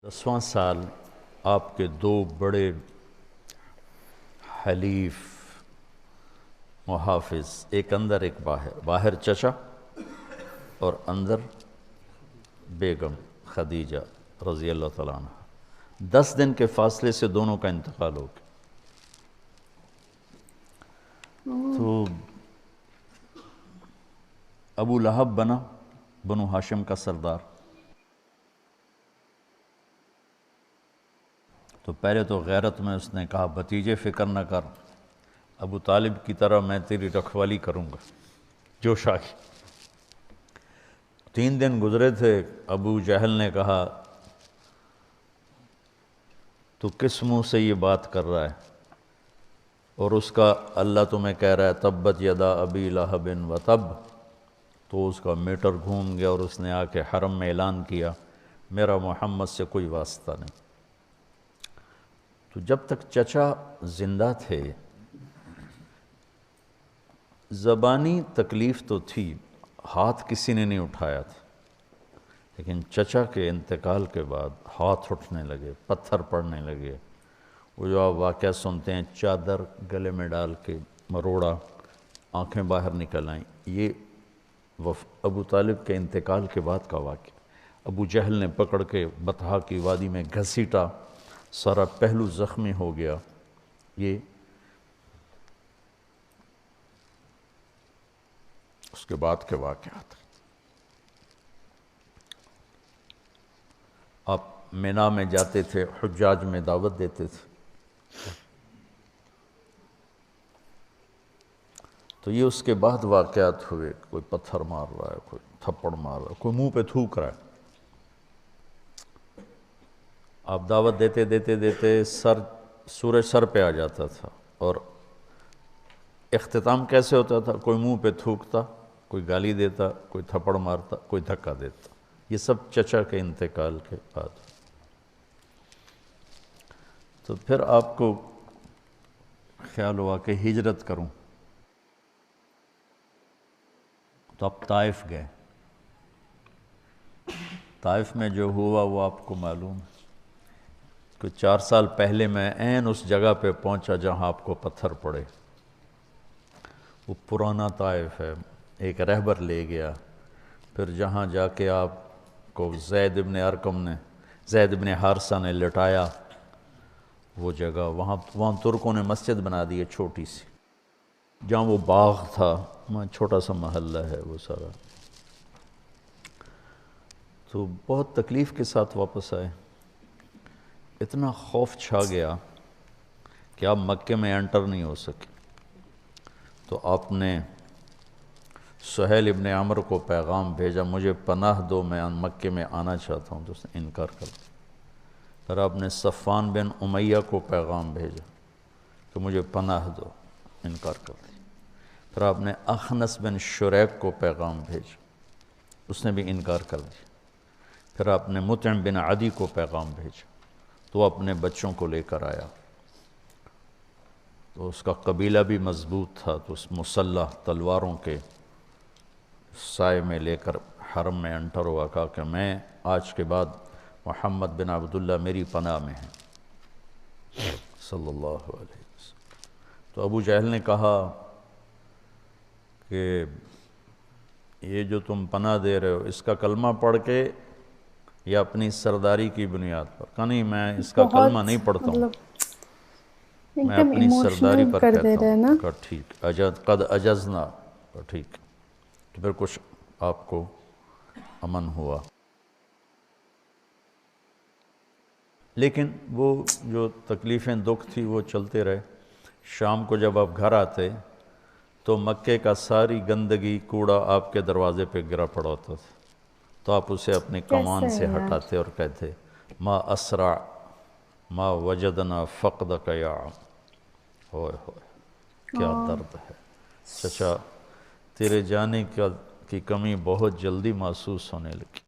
10واں سال آپ کے دو بڑے حلیف محافظ، ایک اندر ایک باہر، باہر چچا اور اندر بیگم خدیجہ رضی اللہ تعالیٰ عنہ، 10 دن کے فاصلے سے دونوں کا انتقال ہو گیا۔ تو ابو لہب بنا بنو ہاشم کا سردار۔ تو پہلے تو غیرت میں اس نے کہا بھتیجے فکر نہ کر، ابو طالب کی طرح میں تیری رکھوالی کروں گا، جوش آ گئی۔ 3 دن گزرے تھے، ابو جہل نے کہا تو کس منہ سے یہ بات کر رہا ہے؟ اور اس کا اللہ تمہیں کہہ رہا ہے تبت یدا ابی لہب و تب۔ تو اس کا میٹر گھوم گیا اور اس نے آ کے حرم میں اعلان کیا میرا محمد سے کوئی واسطہ نہیں۔ تو جب تک چچا زندہ تھے زبانی تکلیف تو تھی، ہاتھ کسی نے نہیں اٹھایا تھا، لیکن چچا کے انتقال کے بعد ہاتھ اٹھنے لگے، پتھر پڑنے لگے۔ وہ جو آپ واقعہ سنتے ہیں چادر گلے میں ڈال کے مروڑا، آنکھیں باہر نکل آئیں، یہ ابو طالب کے انتقال کے بعد کا واقعہ۔ ابو جہل نے پکڑ کے بطحا کی وادی میں گھسیٹا، سارا پہلو زخمی ہو گیا۔ یہ اس کے بعد کے واقعات۔ آپ مینا میں جاتے تھے، حجاج میں دعوت دیتے تھے، تو یہ اس کے بعد واقعات ہوئے، کوئی پتھر مار رہا ہے، کوئی تھپڑ مار رہا ہے، کوئی منہ پہ تھوک رہا ہے۔ آپ دعوت دیتے دیتے دیتے سورج سر پہ آ جاتا تھا، اور اختتام کیسے ہوتا تھا؟ کوئی منہ پہ تھوکتا، کوئی گالی دیتا، کوئی تھپڑ مارتا، کوئی دھکا دیتا۔ یہ سب چچا کے انتقال کے بعد۔ تو پھر آپ کو خیال ہوا کہ ہجرت کروں، تو آپ طائف گئے۔ طائف میں جو ہوا وہ آپ کو معلوم ہے۔ کہ 4 سال پہلے میں عین اس جگہ پہ پہنچا جہاں آپ کو پتھر پڑے۔ وہ پرانا طائف ہے، ایک رہبر لے گیا، پھر جہاں جا کے آپ کو زید بن حارثہ نے لٹایا، وہ جگہ وہاں ترکوں نے مسجد بنا دی ہے چھوٹی سی، جہاں وہ باغ تھا وہاں چھوٹا سا محلہ ہے وہ سارا۔ تو بہت تکلیف کے ساتھ واپس آئے، اتنا خوف چھا گیا کہ آپ مکے میں انٹر نہیں ہو سکے۔ تو آپ نے سہیل ابن عمرو کو پیغام بھیجا مجھے پناہ دو، میں مکے میں آنا چاہتا ہوں، تو اس نے انکار کر دیا۔ پھر آپ نے صفوان بن امیہ کو پیغام بھیجا کہ مجھے پناہ دو، انکار کر دیا۔ پھر آپ نے اخنس بن شریک کو پیغام بھیجا، اس نے بھی انکار کر دیا۔ پھر آپ نے مطعم بن عدی کو پیغام بھیجا، تو وہ اپنے بچوں کو لے کر آیا۔ تو اس کا قبیلہ بھی مضبوط تھا، تو اس مسلح تلواروں کے سائے میں لے کر حرم میں انٹر ہوا، کہا کہ میں آج کے بعد محمد بن عبداللہ میری پناہ میں ہے صلی اللہ علیہ وسلم۔ تو ابو جہل نے کہا کہ یہ جو تم پناہ دے رہے ہو اس کا کلمہ پڑھ کے یا اپنی سرداری کی بنیاد پر؟ کہا نہیں، میں اس کا کلمہ نہیں پڑھتا ہوں، میں اپنی سرداری پر کہتا ہوں۔ کہا ٹھیک، قد اجزنا، کہا ٹھیک۔ تو پھر کچھ آپ کو امن ہوا، لیکن وہ جو تکلیفیں دکھ تھی وہ چلتے رہے۔ شام کو جب آپ گھر آتے تو مکے کا ساری گندگی کوڑا آپ کے دروازے پہ گرا پڑا ہوتا تھا، تو آپ اسے اپنے کمان سے ہٹاتے اور کہتے ما اسرع ما وجدنا فقدک یا عم۔ ہوئے ہوئے کیا درد ہے چچا، تیرے جانے کی کمی بہت جلدی محسوس ہونے لگی۔